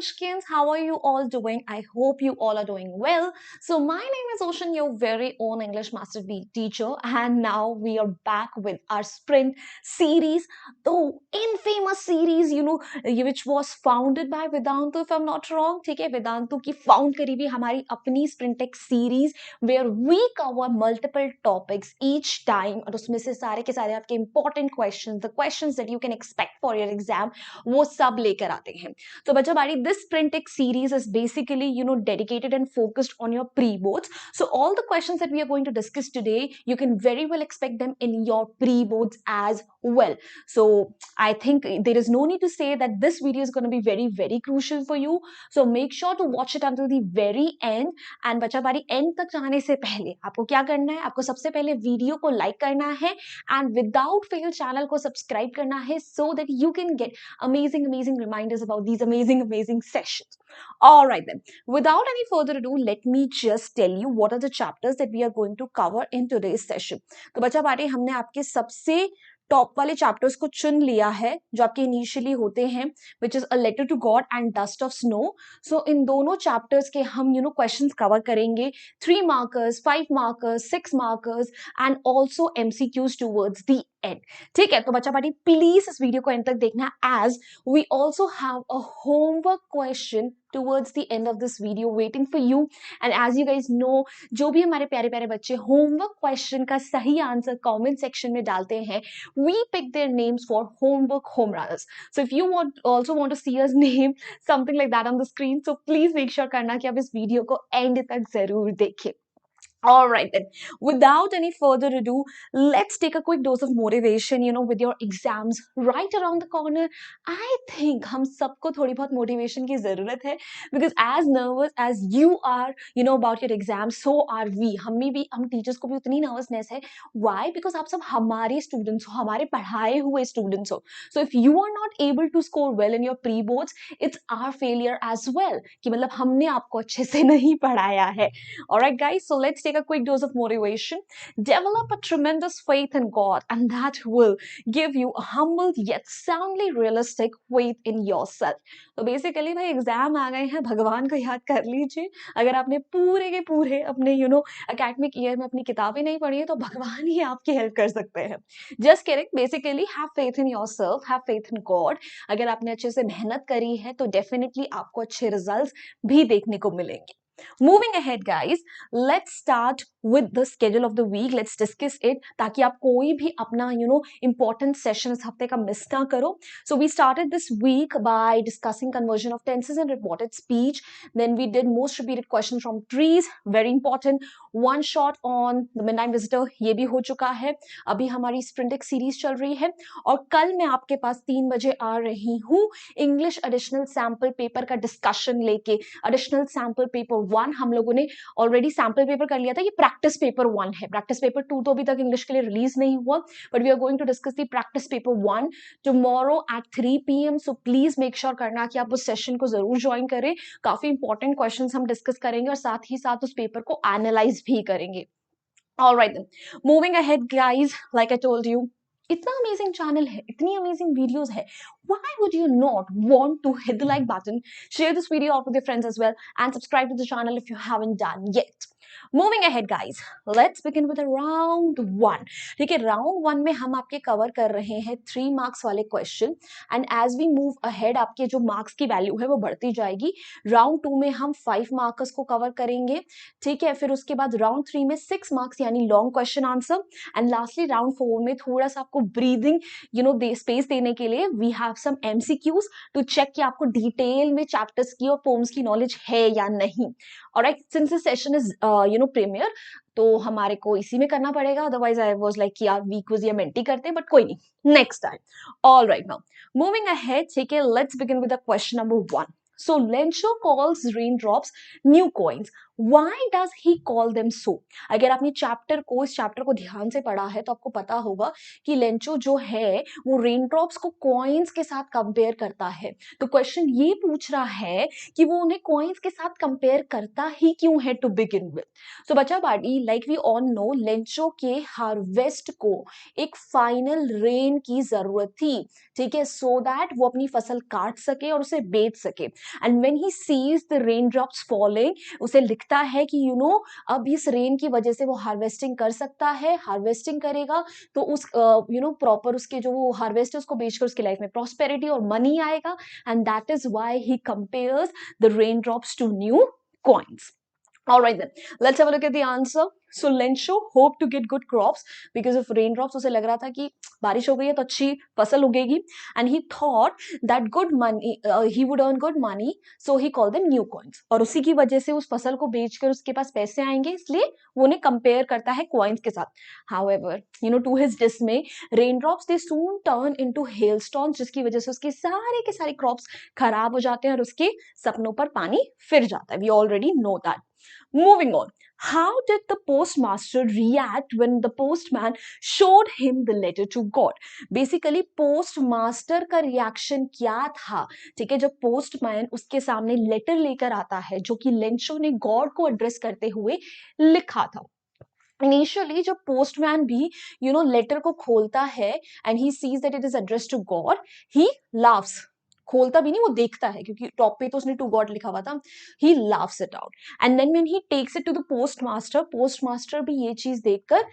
Munchkins, how are you all doing? I hope you all are doing well. So my name is Ocean, your very own English Master teacher, and now we are back with our sprint series, the infamous series, which was founded by Vedantu, if I'm not wrong. ठीक है, Vedantu की found करी हुई हमारी अपनी Sprintex series where we cover multiple topics each time और उसमें से सारे के सारे आपके important questions, the questions that you can expect for your exam, वो सब लेकर आते हैं. So बच्चा बाड़ी, this Sprintex series is basically dedicated and focused on your pre-boards. So all the questions that we are going to discuss today, you can very well expect them in your pre-boards as well. So I think there is no need to say that this video is going to be very crucial for you. So make sure to watch it until the very end. And बच्चा बारी end तक जाने से पहले आपको क्या करना है? आपको सबसे पहले वीडियो को लाइक करना है and without fail चैनल को सब्सक्राइब करना है so that you can get amazing reminders about these amazing sessions. All right then, without any further ado, let me just tell you what are the chapters that we are going to cover in today's session. तो बच्चा बारी, हमने आपके सबसे top वाले chapters को चुन लिया है जो आपके इनिशियली होते हैं, which is a letter to God and dust of snow. So इन दोनों चैप्टर्स के हम क्वेश्चंस कवर करेंगे, 3 markers, 5 markers, 6 markers and also MCQs towards the end. ठीक है, तो बच्चा पार्टी प्लीज इस वीडियो को एंड तक देखना as we also have a homework question towards the end of this video waiting for you. And as you guys know, जो भी हमारे प्यारे प्यारे बच्चे होमवर्क क्वेश्चन का सही आंसर कमेंट सेक्शन में डालते हैं, we pick their names for homework home runners. So if you also want to see us name something like that on the screen, so please make sure करना कि आप इस video को end तक जरूर देखें. All right then, without any further ado, let's take a quick dose of motivation, with your exams right around the corner. I think हम सबको थोड़ी बहुत motivation की ज़रूरत है, because as nervous as you are, about your exams, so are we. हम teachers को भी उतनी nervousness है. Why? Because आप सब हमारे students हो, हमारे पढ़ाए हुए students हो. So if you are not able to score well in your pre-boards, it's our failure as well. कि मतलब हमने आपको अच्छे से नहीं पढ़ाया है. All right, guys, so let's take a quick dose of motivation. Develop a tremendous faith in God, and that will give you a humble yet soundly realistic faith in yourself. तो basically भाई exam आ गए हैं, भगवान को याद कर लीजिए. अगर आपने पूरे के पूरे अपने academic year में अपनी किताबें नहीं पढ़ी है, तो भगवान ही आपकी हेल्प कर सकते हैं. Just kidding. Basically, have faith in yourself, have faith in God. अगर आपने अच्छे से मेहनत करी है, तो definitely आपको अच्छे results भी देखने को मिलेंगे. Moving ahead, guys, let's start with the schedule of the week. Let's discuss it ताकि आप कोई भी अपना important session इस हफ्ते का miss ना करो. So we started this week by discussing conversion of tenses and reported speech. Then we did most repeated questions from trees, very important. One shot on the midnight visitor, ये भी हो चुका है. अभी हमारी Sprintex series चल रही है और कल मैं आपके पास 3 बजे आ रही हूँ English additional sample paper का discussion लेके. Additional sample paper 1 हम लोगों ने ऑलरेडी सैंपल पेपर कर लिया था, ये प्रैक्टिस पेपर 1 है. प्रैक्टिस पेपर 2 तो अभी तक इंग्लिश के लिए रिलीज नहीं हुआ, but we are going to discuss the practice paper 1 tomorrow at 3 PM. So please make sure करना कि आप उस सेशन को जरूर ज्वाइन करें. काफी इंपॉर्टेंट क्वेश्चंस हम डिस्कस करेंगे और साथ ही साथ उस पेपर को एनालाइज भी करेंगे. All right then, moving ahead, guys, like I told you, इतना अमेजिंग चैनल है, इतनी अमेजिंग वीडियोस है. Why would you not want to hit the like button, share this video out with your friends as well, and subscribe to the channel if you haven't done yet? Moving ahead, guys, let's begin with a round 1. ठीक है, round 1 में हम आपके cover कर रहे हैं 3 marks वाले question, and as we move ahead आपके जो मार्क्स की वैल्यू है वो बढ़ती जाएगी. राउंड 2 में हम 5 मार्क्स को कवर करेंगे. ठीक है, फिर उसके बाद राउंड 3 में 6 मार्क्स यानी long question answer, and lastly round 4 में थोड़ा सा आपको ब्रीदिंग स्पेस देने के लिए we have some MCQs to check कि आपको डिटेल में चैप्टर्स की और पोम्स की नॉलेज है या नहीं. Alright, since this session is premier, तो हमारे को इसी में करना पड़ेगा. अदरवाइज आई वाज लाइक कि यार वीक वाज या मेंटी करते, बट कोई नहीं, next time. Alright, now moving ahead, ठीक है, let's begin with the question number 1. So Lencho calls raindrops new coins. Why does he call them so? अगर आपने इस चैप्टर को ध्यान से पढ़ा है तो आपको पता होगा कि लेंचो जो है वो रेनड्रॉप्स को कॉइन्स के साथ कंपेयर करता है. तो क्वेश्चन ये पूछ रहा है कि वो उन्हें कॉइन्स के साथ कंपेयर करता ही क्यों है टू बिगिन विद. सो बच्चा बाडी, like we all know, Lencho के हार्वेस्ट को एक फाइनल रेन की जरूरत थी. ठीक है, सो दैट वो अपनी फसल काट सके और उसे बेच सके. And when he sees the rain drops falling, उसे लिखता है कि अब इस रेन की वजह से वो हार्वेस्टिंग कर सकता है, हार्वेस्टिंग करेगा तो उस प्रॉपर उसके जो वो हार्वेस्ट है उसको बेचकर उसकी लाइफ में प्रॉस्पेरिटी और मनी आएगा. And that is why he compares the rain drops to new coins. All right then, let's have a look at the answer. So Lensho hoped to get good crops because of raindrops. उसे लग रहा था कि बारिश हो गई है तो अच्छी फसल उगेगी. And he thought that good money, he would earn good money, so he called them new coins. और उसी की वजह से उस फसल को बेचकर उसके पास पैसे आएंगे, इसलिए वो उन्हें कंपेयर करता है coins के साथ. However, to his dismay, raindrops they soon turn into hailstones, जिसकी वजह से उसकी सारे के सारे crops खराब हो जाते हैं और उसके सपनों पर पानी फिर जाता है. We already know that. Moving on, how did the postmaster react when the postman showed him the letter to God? Basically, postmaster का reaction क्या था? ठीक है, जब postman उसके सामने letter लेकर आता है जो कि लेंशो ने God को address करते हुए लिखा था. इनिशियली जब पोस्टमैन भी लेटर को खोलता है and he sees that it is address to God, he laughs. खोलता भी नहीं, वो देखता है क्योंकि टॉप पे तो उसने टू गॉड लिखा हुआ था. He laughs it out and then when he takes it to the postmaster, postmaster भी ये चीज देखकर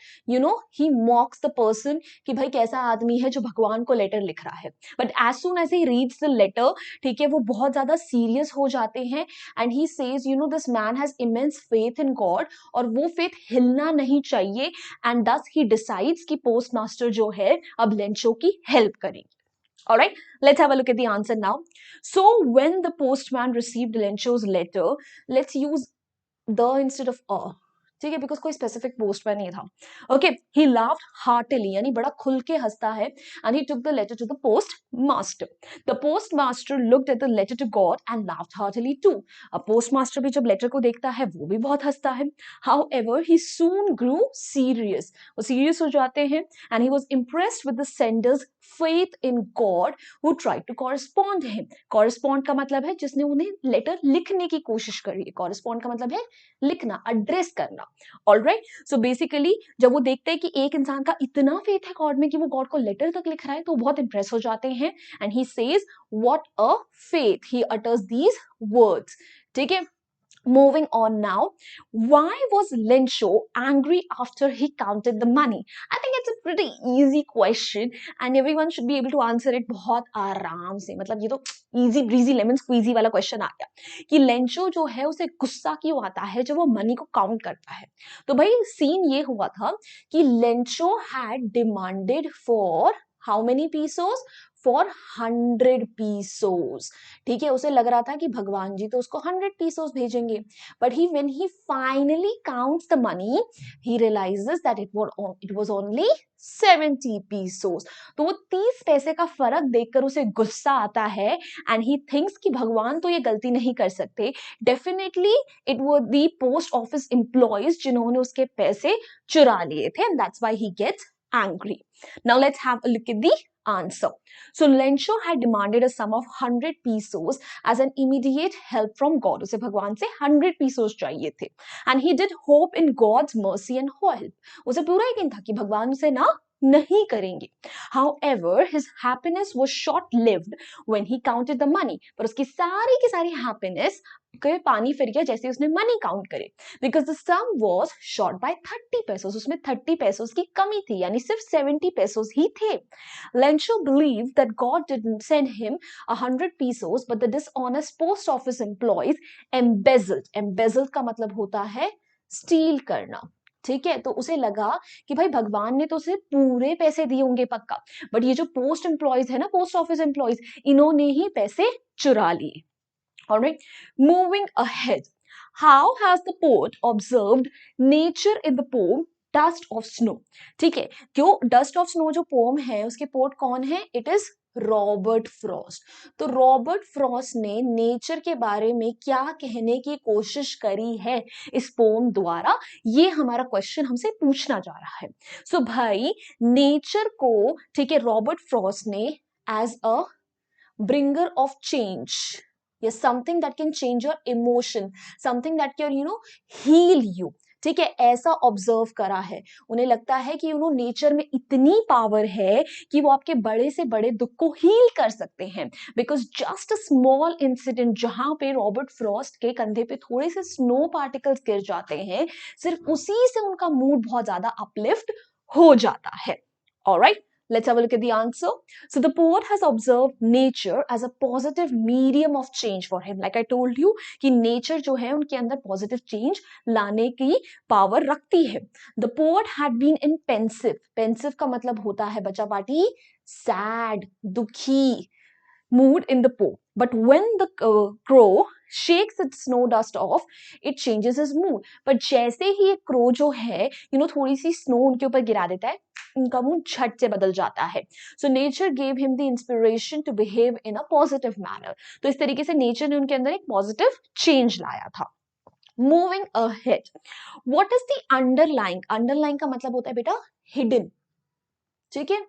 ही मॉक्स द पर्सन कि भाई कैसा आदमी है जो भगवान को लेटर लिख रहा है. But as soon as he reads the letter, ठीक है, वो बहुत ज्यादा सीरियस हो जाते हैं and he says this man has immense faith in God, और वो फेथ हिलना नहीं चाहिए. एंड दस ही डिसाइड्स कि पोस्टमास्टर जो है अब लेंशो की हेल्प करेंगे. All right, let's have a look at the answer now. So when the postman received Lensho's letter, let's use the instead of a. ठीक है, बिकॉज कोई स्पेसिफिक पोस्टमैन नहीं था. ओके, ही लाफ्ड हार्टली, यानी बड़ा खुल के हंसता है. And he took the letter to the post master. The post master looked at the letter to God and laughed heartily too. अब पोस्ट मास्टर भी जब लेटर को देखता है वो भी बहुत हंसता है. However he soon grew serious, वो सीरियस हो जाते हैं. And he was impressed with the sender's faith in God who tried to correspond him. Correspond का मतलब है जिसने उन्हें लेटर लिखने की कोशिश करी. Correspond का मतलब है लिखना, एड्रेस करना. All right, so basically जब वो देखते हैं कि एक इंसान का इतना फेथ है गॉड में कि वो गॉड को लेटर तक लिख रहा है, तो वो बहुत इंप्रेस हो जाते हैं. And he says what a faith, he utters these words. ठीक है, moving on now, why was Lensho angry after he counted the money? I think it's a pretty easy question and everyone should be able to answer it बहुत आराम से. मतलब ये तो easy breezy lemon squeezy वाला question आ गया कि लेंशो जो है उसे गुस्सा क्यों आता है जब वो मनी को काउंट करता है. तो भाई सीन ये हुआ था कि लेंशो had demanded for how many pesos? For 100 pesos. ठीक है, उसे लग रहा था कि भगवान जी तो उसको 100 pesos भेजेंगे. But when he finally counts the money, he realizes that it was only 70 pesos. तो वो 30 पैसे का फर्क देखकर उसे गुस्सा आता है एंड ही थिंक्स कि भगवान तो ये गलती नहीं कर सकते. Definitely it were the post office employees जिन्होंने उसके पैसे चुरा लिए थे and that's why he gets angry. Now let's have a look at the answer. So Lensho had demanded a sum of 100 pesos as an immediate help from God. उसे भगवान से 100 pesos चाहिए थे. And he did hope in God's mercy and help. उसे पूरा यकीन था कि भगवान उसे ना नहीं करेंगे. However, his happiness was short-lived when he counted the money. पर उसकी सारी की सारी happiness के पानी फिर गया जैसे उसने मनी काउंट करे. Because the sum was short by 30 pesos. उसमें 30 pesos की कमी थी, यानी सिर्फ 70 pesos ही थे. Lensho believed that God didn't send him 100 pesos, but the dishonest post office employees embezzled. Embezzled का मतलब होता है स्टील करना. ठीक है, तो उसे लगा कि भाई भगवान ने तो उसे पूरे पैसे दिए होंगे पक्का, बट ये जो पोस्ट एम्प्लॉयज है ना, पोस्ट ऑफिस एम्प्लॉयज, इन्होंने ही पैसे चुरा लिए. All right, moving ahead. How has the poet observed nature in the poem Dust of Snow? ठीक है, क्यों Dust of Snow जो पोम है उसके पोट कौन है? It is Robert Frost. तो रॉबर्ट फ्रॉस्ट ने नेचर के बारे में क्या कहने की कोशिश करी है इस पोम द्वारा, ये हमारा क्वेश्चन हमसे पूछना जा रहा है. सो भाई नेचर को, ठीक है, रॉबर्ट फ्रॉस्ट ने as a bringer of change, yes, something that can change your emotion, something that can heal you. ठीक है, ऐसा ऑब्जर्व करा है। उन्हें लगता है कि नेचर में इतनी पावर है कि वो आपके बड़े से बड़े दुख को हील कर सकते हैं। Because just a small incident, जहां पे रॉबर्ट फ्रॉस्ट के कंधे पे थोड़े से स्नो पार्टिकल्स गिर जाते हैं, सिर्फ उसी से उनका मूड बहुत ज्यादा अपलिफ्ट हो जाता है। Alright, let's have a look at the answer. So the poet has observed nature as a positive medium of change for him. Like I told you कि nature जो है उनके अंदर positive change लाने की power रखती है. The poet had been in pensive. Pensive का मतलब होता है बच्चा पार्टी sad, दुखी mood in the poem. But when the crow shakes its snow dust off, it changes his mood. But जैसे ही एक crow जो है थोड़ी सी snow उनके ऊपर गिरा देता है, उनका मूड झट से बदल जाता है. So nature gave him the inspiration to behave in a positive manner. तो इस तरीके से nature ने उनके अंदर एक positive change लाया था. Moving ahead, what is the underlying? Underlying का मतलब होता है बेटा hidden. ठीक है,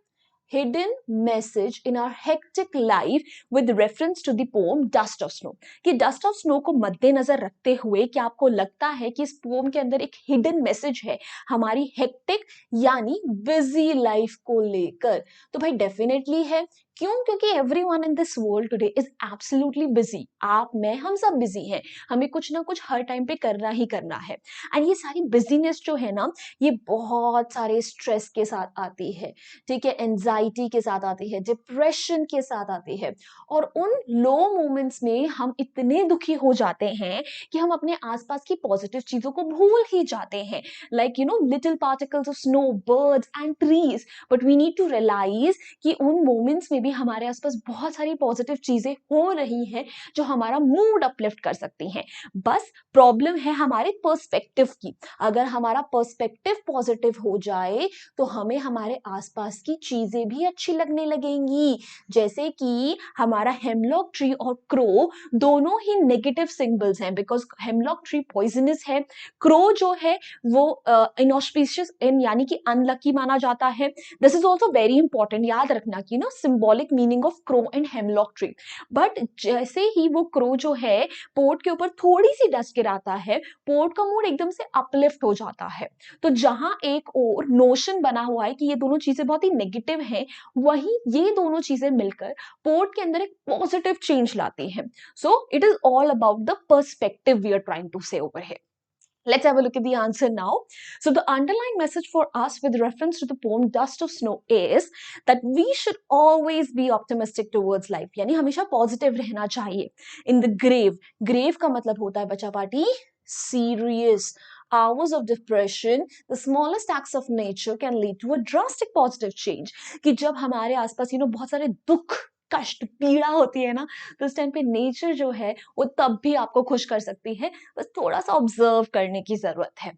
hidden message in our hectic life with reference to the poem Dust of Snow. कि Dust of Snow को मद्देनजर रखते हुए क्या आपको लगता है कि इस पोम के अंदर एक हिडन मैसेज है हमारी हेक्टिक यानी बिजी लाइफ को लेकर? तो भाई डेफिनेटली है. क्यों? क्योंकि everyone in this world today is absolutely busy. आप, मैं, हम सब बिजी हैं. हमें कुछ ना कुछ हर टाइम पे करना ही करना है. एंड ये सारी बिजीनेस जो है ना, ये बहुत सारे स्ट्रेस के साथ आती है. ठीक है, एंजाइटी के साथ आती है, डिप्रेशन के साथ आती है. और उन लो मोमेंट्स में हम इतने दुखी हो जाते हैं कि हम अपने आसपास की पॉजिटिव चीजों को भूल ही जाते हैं. Like little particles of snow, birds and trees. But we need to realize कि उन मोमेंट्स में भी हमारे आसपास बहुत सारी पॉजिटिव चीजें हो रही हैं जो हमारा मूड अपलिफ्ट कर सकती हैं. बस प्रॉब्लम है हमारे पर्सपेक्टिव की. अगर हमारा पर्सपेक्टिव पॉजिटिव हो जाए तो हमें हमारे आसपास की चीजें भी अच्छी लगने लगेंगी. जैसे कि हमारा हेमलॉक ट्री और क्रो दोनों ही नेगेटिव सिंबल्स हैं, बिकॉज हेमलॉक ट्री पॉइजनस है. क्रो जो है वो इनऑस्पिशियस यानी कि अनलकी माना जाता है. This is also very important, याद रखना कि symbolic meaning of crow and hemlock tree. But जैसे ही वो क्रो जो है पोर्ट के ऊपर थोड़ी सी डस्ट गिराता है, पोर्ट का मूड एकदम से अपलिफ्ट हो जाता है. तो जहां एक और नोशन बना हुआ है कि ये दोनों चीजें बहुत ही नेगेटिव हैं, वहीं ये दोनों चीजें मिलकर पोर्ट के अंदर एक पॉजिटिव चेंज लाती हैं. So it is all about the perspective we are trying to say over here. Let's have a look at the answer now. So the underlying message for us with reference to the poem Dust of Snow is that we should always be optimistic towards life. यानी हमेशा positive रहना चाहिए. In the grave, grave का मतलब होता है बच्चा party serious. Hours of depression, the smallest acts of nature can lead to a drastic positive change. कि जब हमारे आसपास बहुत सारे दुख, कष्ट, पीड़ा होती है ना, तो उस टाइम पे नेचर जो है वो तब भी आपको खुश कर सकती है. बस थोड़ा सा ऑब्जर्व करने की जरूरत है.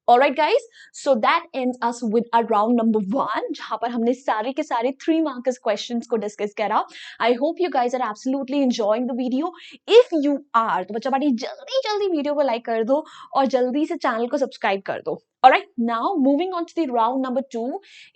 Alright guys, so that ends us with our round number 1, जहां पर हमने सारे के सारे 3 markers questions को डिस्कस करा. I hope you guys are absolutely enjoying the video. If you are, तो बच्चा पार्टी जल्दी जल्दी वीडियो को लाइक कर दो और जल्दी से चैनल को सब्सक्राइब कर दो. Alright, now moving on to the round number 2.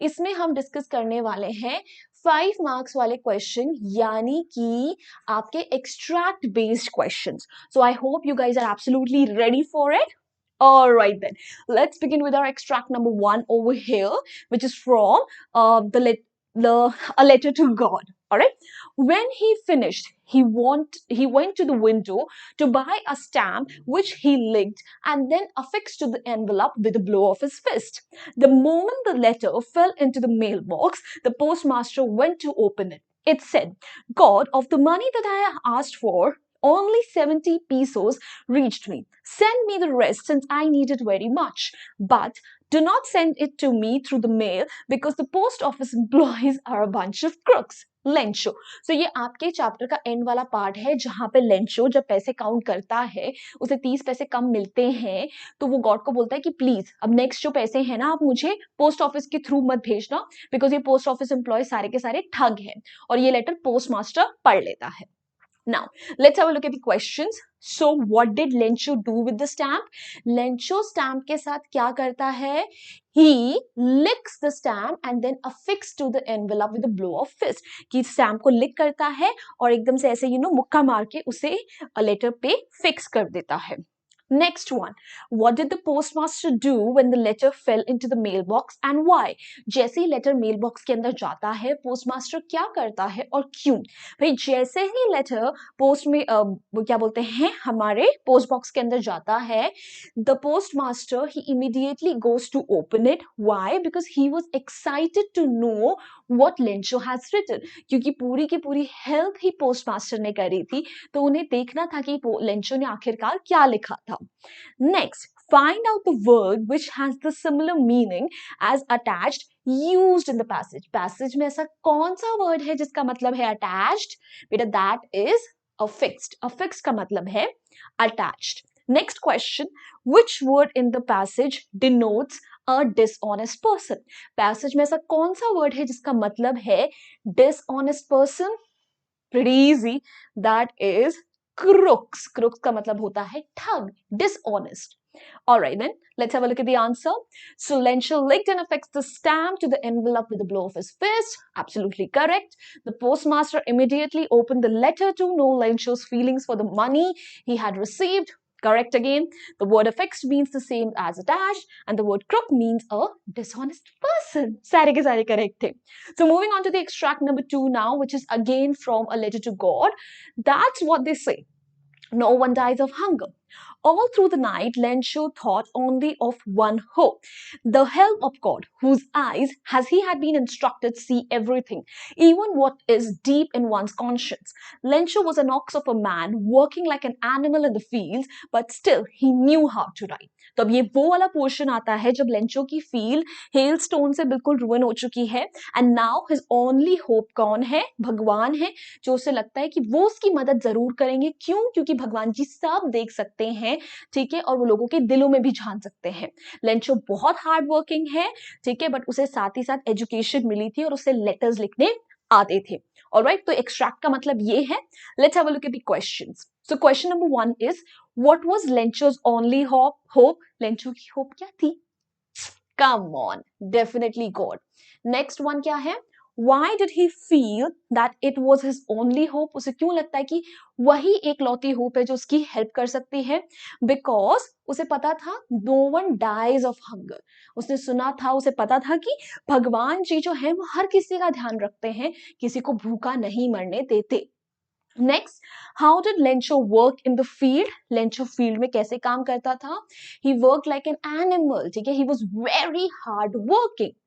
इसमें हम डिस्कस करने वाले हैं 5 marks वाले क्वेश्चन, यानी कि आपके extract based questions. So I hope you guys are absolutely ready for it. All right then, let's begin with our extract number 1 over here, which is from a letter to God. All right. When he finished, he went to the window to buy a stamp, which he licked and then affixed to the envelope with a blow of his fist. The moment the letter fell into the mailbox, the postmaster went to open it. It said, "God, of the money that I asked for, only 70 pesos reached me. Send me the rest since I need it very much. But do not send it to me through the mail because the post office employees are a bunch of crooks." Lencho. So ये आपके chapter का and वाला part है जहां पे Lencho जब पैसे count करता है, उसे 30 पैसे कम मिलते हैं, तो वो गॉड को बोलता है कि प्लीज अब नेक्स्ट जो पैसे हैं ना, आप मुझे पोस्ट ऑफिस के थ्रू मत भेजना, बिकॉज ये पोस्ट ऑफिस एम्प्लॉय सारे के सारे ठग हैं. और ये लेटर पोस्ट मास्टर पढ़ लेता है. Now, let's have a look at the questions. So, what did Lencho do with the stamp? Lencho stamp के साथ क्या करता है? He licks the stamp and then affixes to the envelope with a blow of fist. कि stamp को lick करता है और एकदम से ऐसे मुक्का मार के उसे लेटर पे फिक्स कर देता है. Next one, what did the postmaster do when the letter fell into the mailbox and why? जैसे ही लेटर मेलबॉक्स के अंदर जाता है पोस्टमास्टर क्या करता है और क्यों? भाई जैसे ही लेटर पोस्ट में वो क्या बोलते हैं हमारे पोस्ट बॉक्स के अंदर जाता है, the postmaster he immediately goes to open it. Why? Because he was excited to know what Lencho has written. क्योंकि पूरी की पूरी हेल्प ही पोस्टमास्टर ने करी थी, तो उन्हें देखना था कि लेंचो ने आखिरकार क्या लिखा था. Next, find out the word which has the similar meaning as attached used in the passage. Passage में ऐसा कौन सा word है जिसका मतलब है attached? बेटा that is affixed. Affixed का मतलब है attached. Next question, which word in the passage denotes a dishonest person? Passage में ऐसा कौन सा word है जिसका मतलब है dishonest person? Pretty easy, that is crooks. Crooks का मतलब होता है ठग, dishonest. Alright then, let's have a look at the answer. So Lencho licked and affixed the stamp to the envelope with a blow of his fist. Absolutely correct. The postmaster immediately opened the letter to know Lencho's feelings for the money he had received. Correct again. The word affixed means the same as attached, and the word crook means a dishonest person. सारे के सारे correct थे. So moving on to the extract number 2 now, which is again from A Letter to God. That's what they say. No one dies of hunger. All through the night, Lencho thought only of one hope, the help of God, whose eyes, as he had been instructed, see everything, even what is deep in one's conscience. Lencho was an ox of a man working like an animal in the fields, but still he knew how to write. तो अब ये वो वाला portion आता है जब Lencho की field hello stone से बिल्कुल रुइन हो चुकी है, and now his only hope कौन है? भगवान है, जो उसे लगता है कि वो उसकी मदद जरूर करेंगे. क्यों? क्योंकि भगवान जी सब देख सकते हैं, ठीक है, और वो लोगों के दिलों में भी झांक सकते हैं. लेंचो बहुत हार्ड वर्किंग है, ठीक है, बट उसे साथ ही साथ एजुकेशन मिली थी और उसे लेटर्स लिखने आते थे. ऑलराइट, तो एक्सट्रैक्ट का मतलब ये है. Let's have a look at the questions. So question number 1 is what was Lencho's only hope? Lencho की होप क्या थी? Come on, definitely God. Next one क्या है? Why did he feel that it was his only hope? उसे क्यों लगता है कि वही एक लौती होप है जो उसकी हेल्प कर सकती है? Because उसे पता था no one dies of hunger. उसने सुना था, उसे पता था कि भगवान जी जो है वो हर किसी का ध्यान रखते हैं, किसी को भूखा नहीं मरने देते. Next, how did Lencho work in the field? Lencho field में कैसे काम करता था? He worked like an animal. ठीक है, he was very hard working.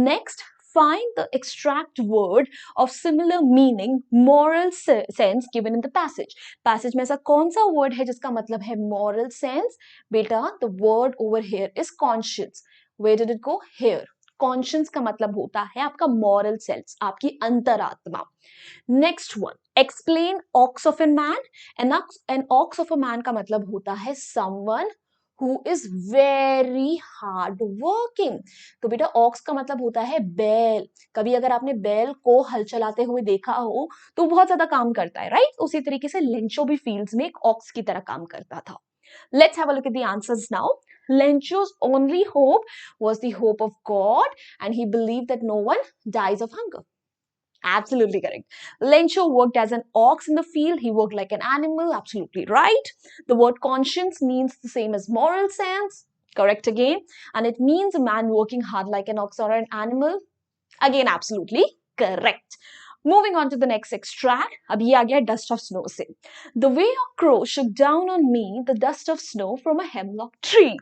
Next, find the extract word of similar meaning, moral sense given in the passage. Passage में ऐसा कौन सा word है जिसका मतलब है moral sense? बेटा, the word over here is conscience. Where did it go? Here. Conscience का मतलब होता है आपका moral sense, आपकी अंतरात्मा. Next one, explain ox of a man. An ox of a man का मतलब होता है someone who is very hard working. तो बेटा ऑक्स का मतलब होता है बैल. कभी अगर आपने बैल को हल चलाते हुए देखा हो तो बहुत ज्यादा काम करता है, राइट? उसी तरीके से लेंचो भी फील्ड्स में एक ऑक्स की तरह काम करता था. Let's have a look at the answers now. Lencho's only hope was the hope of God, and he believed that no one dies of hunger. Absolutely correct. Lencho worked as an ox in the field. He worked like an animal. Absolutely right. The word conscience means the same as moral sense. Correct again. And it means a man working hard like an ox or an animal. Again, absolutely correct. Moving on to the next extract. अब ये आ गया dust of snow से. The way a crow shook down on me the dust of snow from a hemlock tree.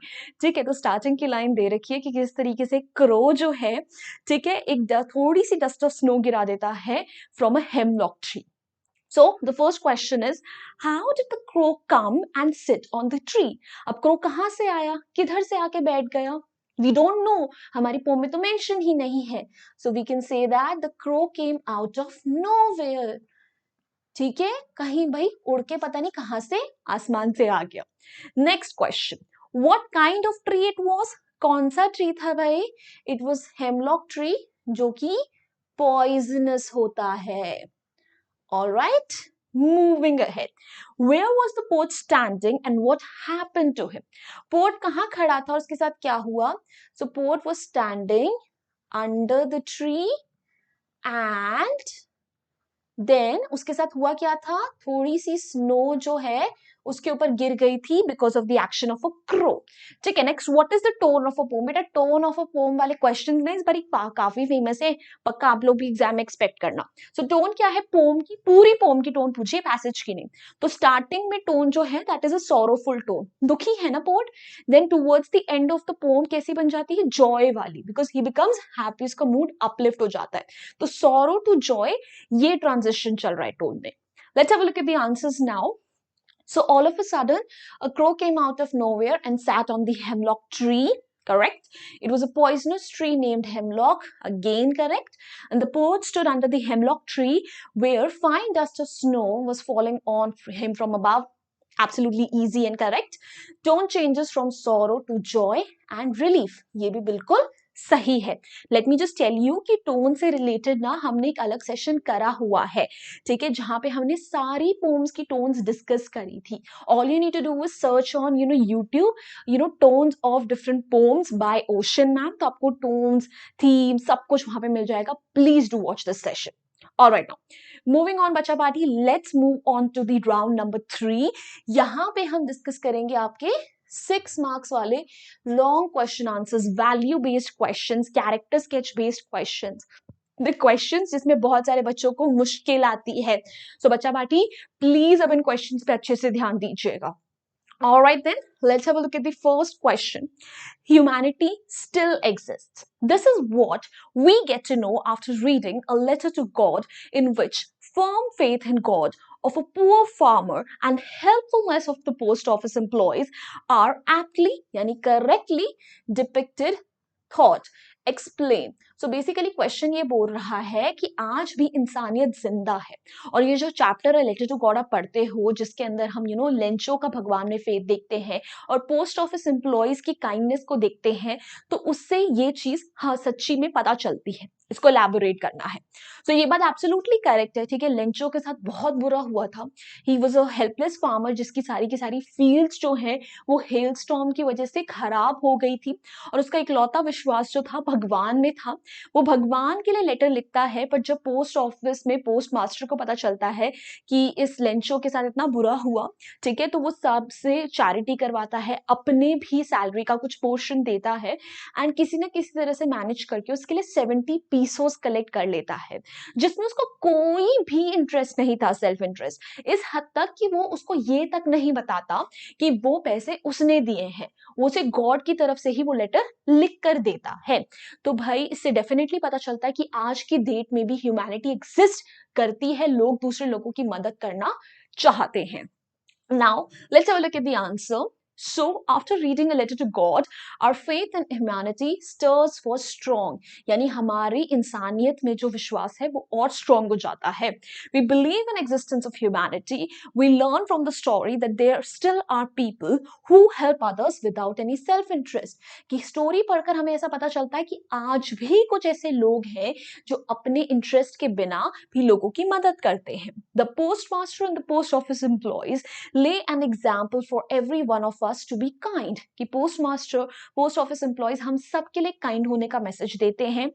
ठीक है, तो starting की line दे रखी है कि किस तरीके से क्रो जो है, ठीक है, एक थोड़ी सी डस्ट ऑफ स्नो गिरा देता है from a hemlock tree. So the first question is, how did the crow come and sit on the tree? अब crow कहाँ से आया, किधर से आके बैठ गया? We don't know. हमारी पोम में तो मेंशन ही नहीं है. So we can say that the crow came out of nowhere. ठीक है, कहीं भाई उड़ के पता नहीं कहां से आसमान से आ गया. Next question, what kind of tree it was? कौन सा ट्री था भाई? इट वाज हेमलॉक ट्री, जो कि पॉइजनस होता है. Alright, moving ahead. Where was the poet standing and what happened to him? Port कहाँ खड़ा था और उसके साथ क्या हुआ? So poet was standing under the tree and then उसके साथ हुआ क्या था? थोड़ी सी स्नो जो है उसके ऊपर गिर गई थी because of the action of a crow. ठीक है, next, what is the tone of a poem? बेटा टोन ऑफ अ पोम वाले क्वेश्चन ना इस बार काफी फेमस है, पक्का आप लोग भी एग्जाम में एक्सपेक्ट करना। सो टोन क्या है? पोम की, पूरी पोम की टोन पूछिए, पैसेज की नहीं। तो स्टार्टिंग में टोन जो है that is a sorrowful tone, दुखी है ना poet. Then towards the end of the poem कैसी बन जाती है? जॉय वाली, बिकॉज ही बिकम्स हैप्पी, उसका मूड अपलिफ्ट हो जाता है। तो सॉरो टू जॉय, ये ट्रांजिशन चल रहा है टोन में। Let's have a look at the answers now. So all of a sudden, a crow came out of nowhere and sat on the hemlock tree. Correct. It was a poisonous tree named hemlock. Again correct. And the poet stood under the hemlock tree where fine dust of snow was falling on him from above. Absolutely easy and correct. Tone changes from sorrow to joy and relief. ये भी बिल्कुल सही है। Let me just tell you कि tone से related ना हमने एक अलग सेशन करा हुआ है, ठीक है, जहां पे हमने सारी पोम्स की टोन्स डिस्कस करी थी। All you need to do is search on YouTube, tones of different poems by Ocean ma'am, तो आपको टोन्स, थीम, सब कुछ वहां पे मिल जाएगा। Please do watch this session. All right, now moving on बच्चा party, let's move on to the round number 3। यहां पे हम डिस्कस करेंगे आपके 6 मार्क्स वाले long question answers, value based questions, character sketch based questions, the questions जिसमें बहुत सारे बच्चों को मुश्किल आती है। सो बच्चा पार्टी प्लीज अब इन क्वेश्चंस पे अच्छे से ध्यान दीजिएगा। All right, then, let's have a look at the first question. Humanity still exists. This is what we get to know after reading a letter to God in which firm faith in God of a poor farmer and helpfulness of the post office employees are aptly, yani correctly depicted. Thought, explain. So basically question ये बोल रहा है कि आज भी इंसानियत जिंदा है, और ये जो चैप्टर है लेटर टू गॉड आप पढ़ते हो, जिसके अंदर हम लेंचो का भगवान में फेथ देखते हैं और पोस्ट ऑफिस एम्प्लॉयज की काइंडनेस को देखते हैं, तो उससे ये चीज हाँ सच्ची में पता चलती है। इसको एलैबोरेट करना है। तो ये बात एब्सोल्युटली करेक्ट है, ठीक है। लेंचो के साथ बहुत बुरा हुआ था। He was a helpless farmer जिसकी सारी की सारी फील्ड्स जो हैं वो हेल स्टॉर्म की वजह से खराब हो गई थी, और उसका इकलौता विश्वास जो था भगवान में था। वो भगवान के लिए लेटर लिखता है, पर जब पोस्ट ऑफिस में पोस्ट मास्टर को पता चलता है कि इस लेंचो के साथ इतना बुरा हुआ, ठीक है, तो वो सबसे चैरिटी करवाता है, अपने भी सैलरी का कुछ पोर्शन देता है, एंड किसी न किसी तरह से मैनेज करके उसके लिए 70 पीसोस कलेक्ट कर लेता है, जिसमें उसको कोई भी इंटरेस्ट नहीं था, सेल्फ इंटरेस्ट, इस हद तक कि वो उसको ये तक नहीं बताता कि वो पैसे उसने दिए हैं, वो उसे गॉड की तरफ से ही वो लेटर लिख कर देता है। तो भाई इससे डेफिनेटली पता चलता है कि आज की डेट में भी ह्यूमैनिटी एग्जिस्ट करती है, लोग दूसरे लोगों की मदद करना चाहते हैं। Now, let's have a look at the answer. So, after reading a letter to God, our faith in humanity stirs for strong. यानी हमारी इंसानियत में जो विश्वास है वो और strong हो जाता है। We believe in existence of humanity. We learn from the story that there still are people who help others without any self-interest. कि स्टोरी पढ़कर हमें ऐसा पता चलता है कि आज भी कुछ ऐसे लोग हैं जो अपने इंटरेस्ट के बिना भी लोगों की मदद करते हैं। The postmaster and the post office employees lay an example for every one of us to be kind. कि post master, post office employees हम सबके लिए काइंड होने का मैसेज देते हैं।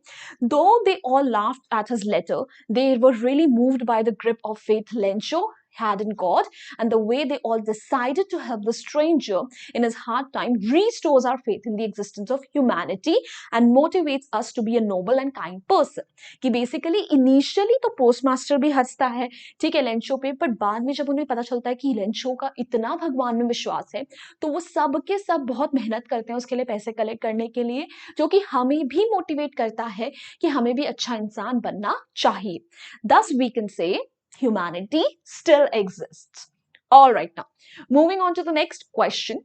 Though they all laughed at his letter, they were really moved by the grip of faith Lencho had in God, and the way they all decided to help the stranger in his hard time restores our faith in the existence of humanity and motivates us to be a noble and kind person. कि basically initially तो postmaster भी हंसता है, ठीक है, Lencho पे, पर बाद में जब उन्हें पता चलता है कि लेंचो का इतना भगवान में विश्वास है, तो वो सब के सब बहुत मेहनत करते हैं उसके लिए पैसे कलेक्ट करने के लिए, जो कि हमें भी मोटिवेट करता है कि हमें भी अच्छा इंसान बनना चाहिए। Thus we can say humanity still exists. All right, now moving on to the next question.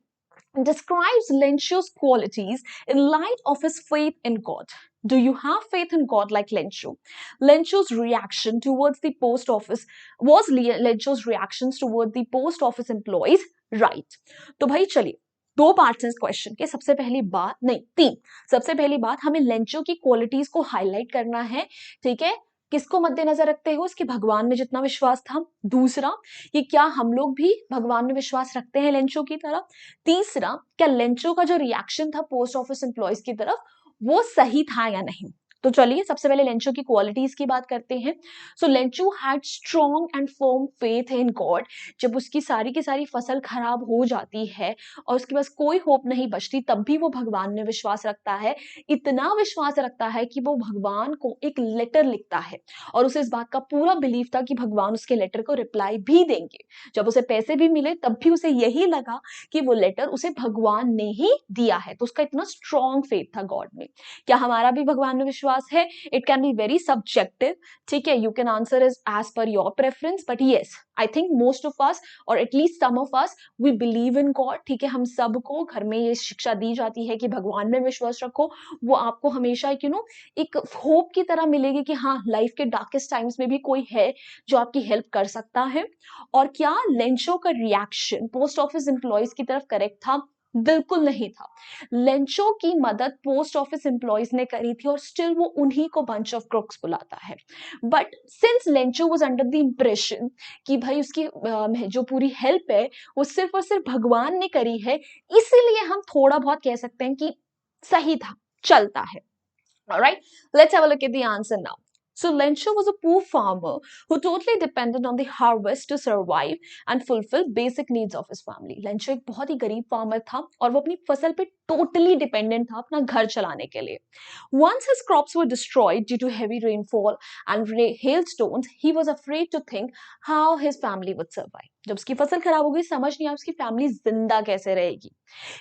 Describes Lencho's qualities in light of his faith in God. Do you have faith in God like Lencho? Lencho's reaction towards the post office was Lencho's reactions toward the post office employees right? तो भाई चलिए दो parts हैं इस question के। सबसे पहली बात, नहीं तीन, सबसे पहली बात हमें लेंचो की क्वालिटीज को हाईलाइट करना है, ठीक है, किसको मद्देनजर रखते हो, उसके भगवान में जितना विश्वास था। दूसरा, कि क्या हम लोग भी भगवान में विश्वास रखते हैं लेंचो की तरह। तीसरा, क्या लेंचो का जो रिएक्शन था पोस्ट ऑफिस एम्प्लॉयज की तरफ वो सही था या नहीं। तो चलिए सबसे पहले लेंचो की क्वालिटीज की बात करते हैं। So Lencho had strong and firm faith in God. जब उसकी सारी की सारी फसल खराब हो जाती है और उसके पास कोई होप नहीं बचती, तब भी वो भगवान में विश्वास रखता है। इतना विश्वास रखता है कि वो भगवान को एक लेटर लिखता है और उसे इस बात का पूरा बिलीव था कि भगवान उसके लेटर को रिप्लाई भी देंगे। जब उसे पैसे भी मिले तब भी उसे यही लगा कि वो लेटर उसे भगवान ने ही दिया है। तो उसका इतना स्ट्रॉन्ग फेथ था गॉड में। क्या हमारा भी भगवान में विश्वास है? It can be very subjective, ठीक है, you can answer is as per your preference, but yes I think most of us or at least some of us we believe in God. ठीक है, हम सबको घर में ये शिक्षा दी जाती है कि भगवान में विश्वास रखो, वो आपको हमेशा एक होप की तरह मिलेगी कि हाँ, लाइफ के डार्केस्ट टाइम्स में भी कोई है जो आपकी हेल्प कर सकता है। और क्या लेंचो का रिएक्शन पोस्ट ऑफिस एम्प्लॉयज की तरफ करेक्ट था? बिल्कुल नहीं था। लेंचो की मदद पोस्ट ऑफिस एम्प्लॉयज ने करी थी और स्टिल वो उन्हीं को बंच ऑफ क्रुक्स बुलाता है। But since Lencho was under the impression कि भाई उसकी जो पूरी हेल्प है वो सिर्फ और सिर्फ भगवान ने करी है, इसीलिए हम थोड़ा बहुत कह सकते हैं कि सही था, चलता है। Alright, let's have a look at the answer now. So Lencho was a poor farmer who totally depended on the harvest to survive and fulfill basic needs of his family. Lencho एक बहुत ही गरीब farmer था और वो अपनी फसल पे totally dependent था अपना घर चलाने के लिए. Once his crops were destroyed due to heavy rainfall and hailstones, he was afraid to think how his family would survive. जब उसकी फसल खराब हो गई, समझ नहीं आया उसकी फैमिली जिंदा कैसे रहेगी.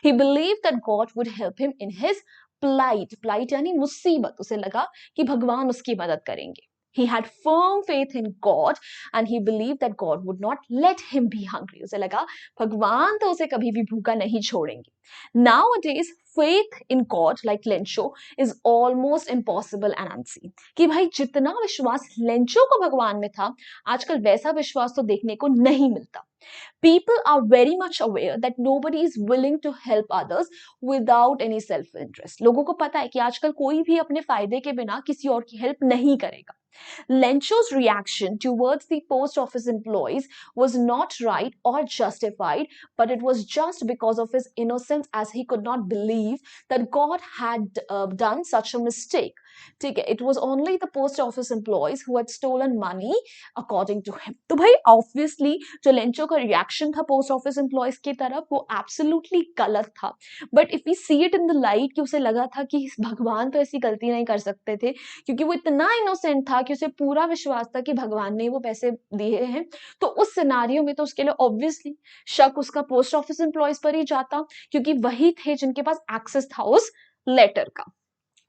He believed that God would help him in his plight यानी मुसीबत। उसे लगा कि भगवान उसकी मदद करेंगे। He had firm faith in God and he believed that God would not let him be hungry. उसे लगा भगवान तो उसे कभी भी भूखा नहीं छोड़ेंगे। Nowadays, faith in God, like Lencho, is almost impossible and unseen. कि भाई जितना विश्वास लेंचो को भगवान में था, आजकल वैसा विश्वास तो देखने को नहीं मिलता। People are very much aware that nobody is willing to help others without any self interest. लोगों को पता है कि आजकल कोई भी अपने फायदे के बिना किसी और की हेल्प नहीं करेगा। Lencho's reaction towards the post office employees was not right or justified, but it was just because of his innocence, as he could not believe that God had done such a mistake. ठीक है, it was only the post office employees who had stolen money according to him. तो भाई obviously जो Lencho का reaction था post office employees की तरफ वो एब्सोल्युटली गलत था। But if we see it in the light कि उसे लगा था कि भगवान तो ऐसी गलती नहीं कर सकते थे, क्योंकि वो इतना इनोसेंट था कि उसे पूरा विश्वास था कि भगवान ने वो पैसे दिए हैं, तो उस सिनारियो में तो उसके लिए ऑब्वियसली शक उसका पोस्ट ऑफिस एम्प्लॉयज पर ही जाता, क्योंकि वही थे जिनके पास एक्सेस था उस लेटर का।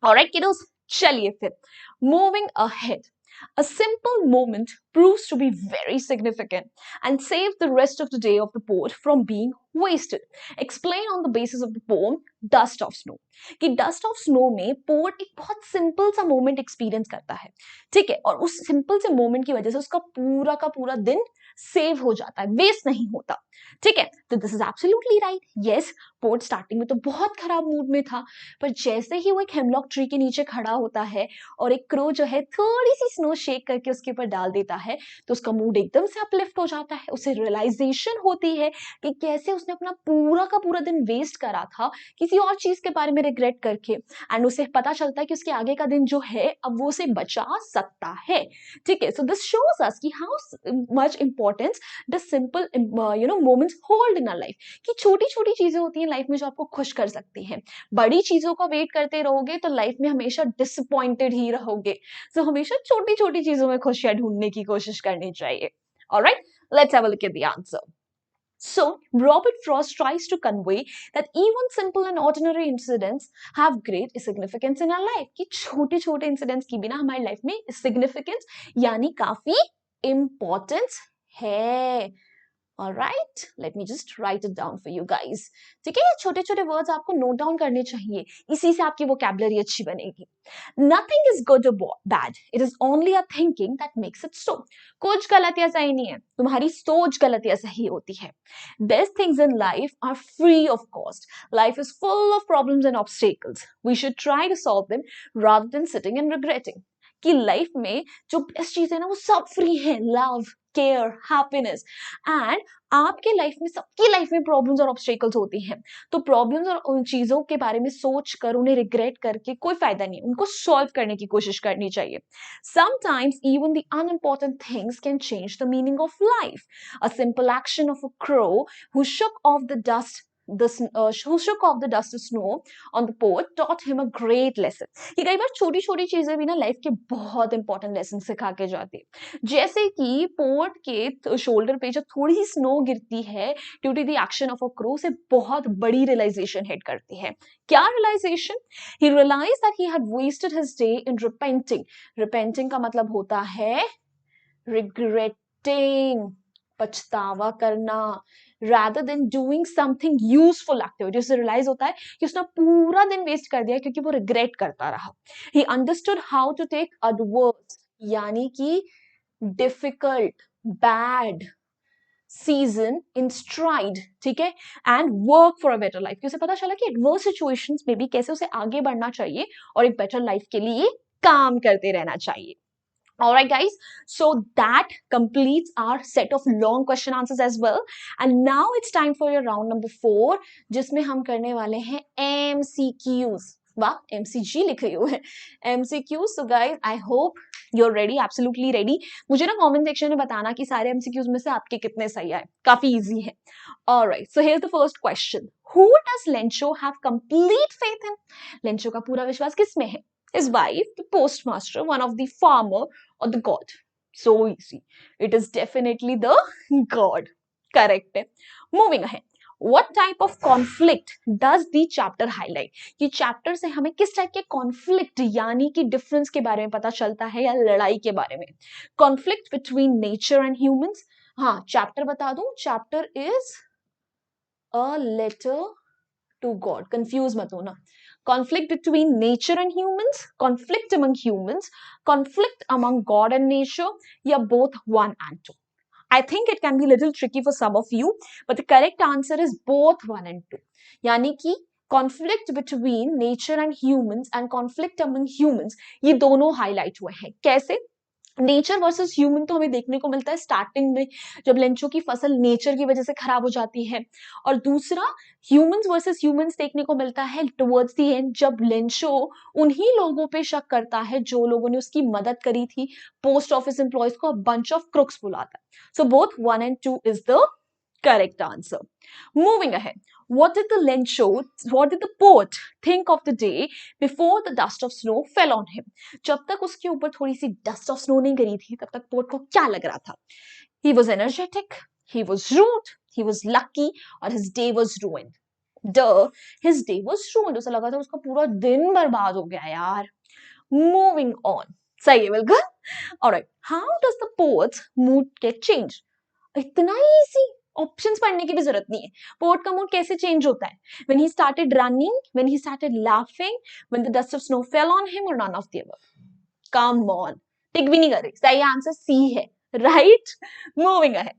ऑलराइट किडोस, चलिए फिर moving ahead. A simple moment proves to be very significant and save the rest of the day of the poet from being wasted. Explain on the basis of the poem Dust of Snow. कि dust of snow में port एक बहुत simple सा moment experience करता है, ठीक है, और उस सिंपल से मोमेंट की वजह से उसका पूरा का पूरा दिन सेव हो जाता है, वेस्ट नहीं होता, ठीक है। तो this is absolutely right. Yes, port starting में तो बहुत खराब मूड में था, पर जैसे ही वो एक हेमलॉक ट्री के नीचे खड़ा होता है और एक क्रो जो है थोड़ी सी स्नो शेक करके उसके ऊपर डाल देता है, तो उसका मूड एकदम से अपलिफ्ट हो जाता है। उसे रियलाइजेशन होती है कि कैसे उसने अपना पूरा का पूरा दिन वेस्ट करा था किसी और चीज के बारे में रिग्रेट करके, एंड उसे पता चलता है कि उसके आगे का दिन जो है अब वो उसे बचा सकता है, ठीक है। सो दिस शोज अस कि how much importance the simple moments hold in our life, कि छोटी छोटी चीजें होती हैं लाइफ में जो आपको खुश कर सकती हैं। बड़ी चीजों का वेट करते रहोगे तो लाइफ में हमेशा डिसअपॉइंटेड ही रहोगे। सो हमेशा छोटी छोटी चीजों में खुशियां ढूंढने की कोशिश करनी चाहिए। Alright, let's have a look at the answer. So, Robert Frost tries to convey that even simple and ordinary incidents have great significance in our life. कि छोटे छोटे इंसिडेंट्स की भी ना हमारी लाइफ में सिग्निफिकेंस यानी काफी इंपॉर्टेंस है। Alright, let me just write it down for you guys. ठीक है, ये छोटे छोटे वर्ड्स आपको नोट डाउन करने चाहिए, इसी से आपकी वोकैबुलरी अच्छी बनेगी। Nothing is good or bad. It is only a thinking that makes it so. कुछ गलत या सही नहीं है, तुम्हारी सोच गलत या सही होती है। Best things in life are free of cost. Life is full of problems and obstacles. We should try to solve them rather than sitting and regretting. कि लाइफ में जो बेस्ट चीज है ना वो सब फ्री है। Love, care, happiness. एंड आपके लाइफ में, सबकी लाइफ में प्रॉब्लम्स और ऑब्स्टेकल्स होती हैं, तो प्रॉब्लम्स और उन चीजों के बारे में सोच कर उन्हें रिग्रेट करके कोई फायदा नहीं, उनको सॉल्व करने की कोशिश करनी चाहिए। Sometimes even the unimportant things can change the meaning of life. A simple action of a crow who shook off the dust who shook off the dust of snow on the port taught him a great lesson। ये कई बार छोटी छोटी चीजें भी ना life के बहुत important lesson सिखा के जाती है। जैसे कि पोर्ट के शोल्डर पे जब थोड़ी सी स्नो गिरती है due to the action of a crow, से बहुत बड़ी रियलाइजेशन हिट करती है। क्या realization? He realize that he had wasted his day in repenting. Repenting का मतलब होता है रिग्रेटिंग, पछतावा करना, rather than doing something useful activity। उसे रियलाइज होता है कि उसने पूरा दिन वेस्ट कर दिया क्योंकि वो रिग्रेट करता रहा। he understood how to take adverse, यानी कि difficult, bad season in STRIDE, ठीक है, and work for a better life. कि उसे पता चला कि एडवर्स सिचुएशंस में भी कैसे उसे आगे बढ़ना चाहिए और एक बेटर लाइफ के लिए काम करते रहना चाहिए। Alright guys, so that completes our set of long question answers as well, and now it's time for your round number 4 जिसमें हम करने वाले हैं MCQs। वाह, MCG लिखे हुए हैं, MCQs। so guys, I hope you're ready, absolutely ready। मुझे ना comment section में बताना कि सारे MCQs में से आपके कितने सही आए, काफी easy है। Alright, so here's the first question। Who does Lencho have complete faith in? Lencho का पूरा विश्वास किसमें है? His wife, the postmaster, one of the farmer, or the god? So easy. It is definitely the god. Correct है। Moving ahead. What type of conflict does the chapter highlight? ये chapter से हमें किस टाइप के conflict यानी कि difference के बारे में पता चलता है या लड़ाई के बारे में? Conflict between nature and humans। हाँ, chapter बता दूं, chapter is a letter to God। Confuse मत होना। Conflict between nature and humans, conflict among humans, conflict among God and nature, या both one and two? I think it can be a little tricky for some of you, but the correct answer is both one and two। यानी कि conflict between nature and humans and conflict among humans, ये दोनों highlight हुए हैं। कैसे? Nature versus human तो हमें देखने को मिलता है स्टार्टिंग में, जब लेंचो की फसल नेचर की वजह से खराब हो जाती है, और दूसरा ह्यूमंस वर्सेस ह्यूमंस देखने को मिलता है टुवर्ड्स द एंड, जब लेंचो उन्हीं लोगों पे शक करता है जो लोगों ने उसकी मदद करी थी, पोस्ट ऑफिस एम्प्लॉयज को बंच ऑफ क्रुक्स बुलाता है। So both 1 and 2 is the correct answer। Moving ahead, what did the poet think of the day before the dust of snow fell on him? जब तक उसके ऊपर थोड़ी सी dust of snow नहीं गिरी थी, तब तक पोट को क्या लग रहा था? He was energetic, he was rude, he was lucky, और his day was ruined। his day was ruined। उसे लगा था उसका पूरा दिन बर्बाद हो गया यार। Moving on, सही है बिल्कुल। Alright, how does the poet's mood get changed? इतना easy, ऑप्शंस पढ़ने की भी जरूरत नहीं है। पोर्ट का मूड कैसे चेंज होता है? When he started running, when he started laughing, when the dust of snow fell on him, or none of the above? Come on, टिक भी नहीं कर रही, सही आंसर सी है, right? Moving ahead,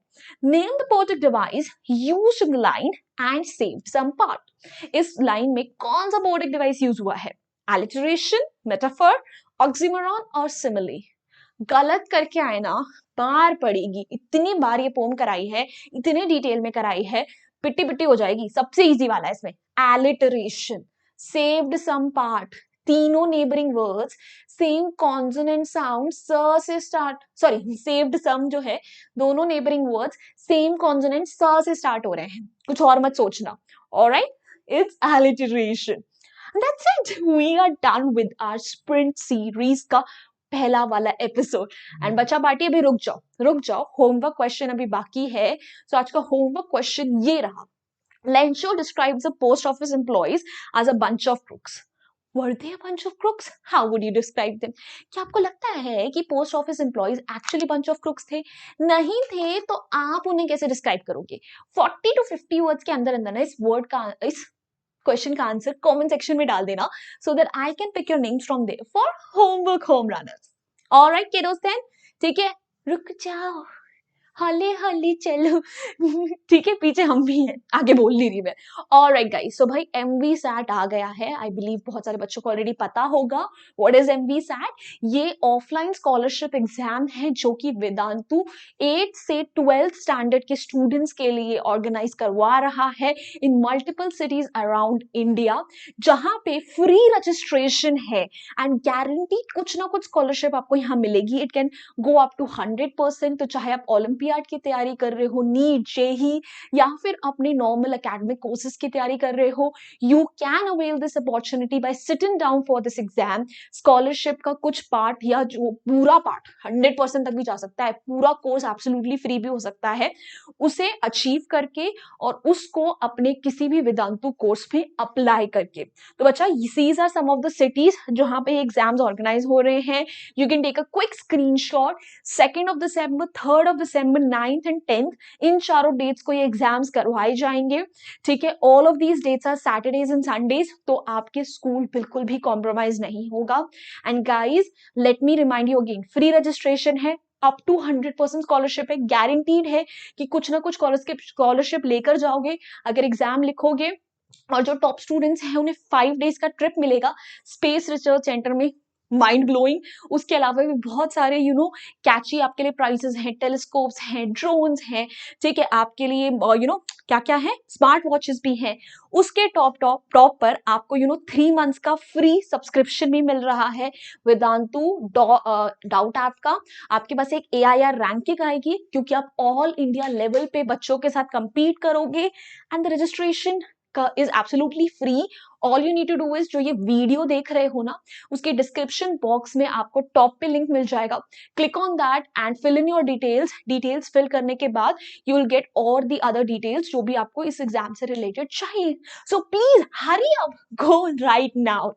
name the poetic device used in the line and saved some part। इस line में कौन सा poetic device यूज हुआ है? Alliteration, metaphor, oxymoron और simile? गलत करके आए ना, बार पड़ेगी। इतनी बार ये पोम कराई है, इतने डिटेल में कराई है, पिट्टी पिट्टी हो जाएगी। सबसे इजी वाला है इसमें, एलिटरेशन। सेव्ड सम पार्ट, तीनों neighbouring words same consonant sound स से स्टार्ट, सॉरी सेव्ड सम जो है, दोनों नेबरिंग वर्ड्स सेम कॉन्सोनेंट स से स्टार्ट हो रहे हैं, कुछ और मत सोचना। Alright, it's alliteration. That's it. We are done with our sprint series का पहला वाला एपिसोड। एंड बच्चा पार्टी अभी रुक जाओ, होमवर्क क्वेश्चन अभी बाकी है। सो आज का होमवर्क क्वेश्चन ये रहा। Lencho describes the post office employees as a bunch of crooks। Were they a bunch of crooks? How would you describe them? क्या आपको लगता है कि post office employees actually bunch of crooks थे? नहीं थे तो आप उन्हें कैसे डिस्क्राइब करोगे? 40 to 50 वर्ड्स के अंदर अंदर ना इस क्वेश्चन का आंसर कमेंट सेक्शन में डाल देना, so that I can pick your names from there for homework home runners। Alright kiddos then, ठीक है, रुक जाओ, हौले हौले चलो ठीक है, पीछे हम भी हैं, आगे बोल नहीं रही मैं। ऑलराइट गाइस, सो भाई एमवी सैट आ गया है। आई बिलीव बहुत सारे बच्चों को ऑलरेडी पता होगा व्हाट इज एमवी सैट। ये ऑफलाइन स्कॉलरशिप एग्जाम है जो कि वेदांतु 8 से 12th स्टैंडर्ड के स्टूडेंट्स के लिए ऑर्गेनाइज करवा रहा है in multiple cities around India, जहां पे फ्री रजिस्ट्रेशन है एंड गारंटी कुछ ना कुछ स्कॉलरशिप आपको यहाँ मिलेगी। It can go up to 100%। तो चाहे आप ओलंपियाड की तैयारी कर रहे हो, नीट, जेई या फिर अपने नॉर्मल एकेडमिक कोर्सेज की तैयारी कर रहे हो, you can avail this opportunity bye sitting down for this exam. Scholarship का कुछ पार्ट या जो पूरा पार्ट 100% तक भी जा सकता है, पूरा कोर्स एब्सोल्युटली फ्री भी हो सकता है, उसे अचीव करके और उसको अपने किसी भी वेदांतु कोर्स में अप्लाई करके। तो बच्चा, these are some of the cities जहां पे एग्जाम्स ऑर्गेनाइज हो रहे हैं। You can take a quick screenshot. 2nd of December, 3rd of December, 9th and 10th, इन चारों डेट्स को ये एग्जाम्स करवाए जाएंगे। ठीक है, all of these dates are Saturdays and Sundays, तो आपके स्कूल बिल्कुल भी कॉम्प्रोमाइज नहीं होगा। And guys, let me remind you again, free registration है, अप टू 100% स्कॉलरशिप है, गारंटीड है कि कुछ ना कुछ स्कॉलरशिप लेकर जाओगे अगर एग्जाम लिखोगे। और जो टॉप स्टूडेंट्स हैं उन्हें 5 डेज का ट्रिप मिलेगा स्पेस रिसर्च सेंटर में, माइंड ब्लोइंग। उसके अलावा भी बहुत सारे कैची आपके लिए प्राइजेस हैं, टेलीस्कोप्स हैं, ड्रोन्स हैं, ठीक है, आपके लिए क्या क्या है, स्मार्ट वॉचेस भी हैं। उसके टॉप पर आपको 3 मंथ्स का फ्री सब्सक्रिप्शन भी मिल रहा है वेदांतु डाउट ऐप का। आपके पास एक AIR रैंकिंग आएगी क्योंकि आप ऑल इंडिया लेवल पे बच्चों के साथ compete करोगे। And the registration is absolutely free. All you need to do is, जो ये वीडियो देख रहे हो ना, उसके डिस्क्रिप्शन बॉक्स में आपको टॉप पे लिंक मिल जाएगा। Click on that and fill in your details fill करने के बाद you will get all the other details जो भी आपको इस एग्जाम से रिलेटेड चाहिए। So please hurry up, go right now.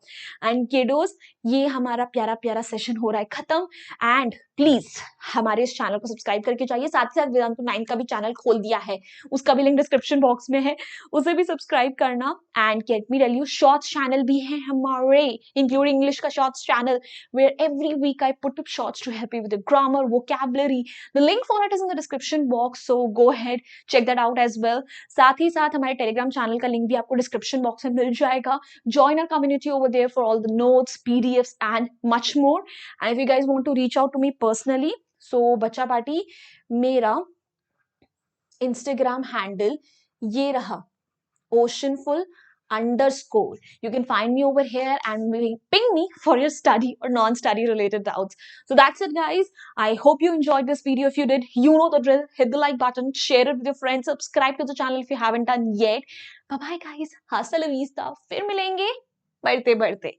And kiddos, ये हमारा प्यारा प्यारा सेशन हो रहा है खत्म। एंड प्लीज हमारे इस चैनल को सब्सक्राइब करके जाइए। साथ ही साथ वेदांतु 9 का भी चैनल खोल दिया है, उसका भी लिंक डिस्क्रिप्शन बॉक्स में है, उसे भी सब्सक्राइब करना। And get me tell you, shorts channel भी है हमारे, इंक्लूडिंग इंग्लिश का shorts channel, where every week I put up shorts to help you with the grammar, vocabulary. The link for it is in the description box, so go ahead, check that out as well. साथ ही साथ हमारे Telegram channel का link भी आपको description box में मिल जाएगा। Join our community over there for all the notes, PDFs and much more. And if you guys want to reach out to me personally, so बच्चा पार्टी, मेरा Instagram handle ये रहा, oceanful_. You can find me over here and ping me for your study or non-study related doubts. So that's it, guys. I hope you enjoyed this video. If you did, you know the drill. Hit the like button, share it with your friends, subscribe to the channel if you haven't done yet. Bye bye, guys. Hasta la vista. फिर मिलेंगे बढ़ते बढ़ते।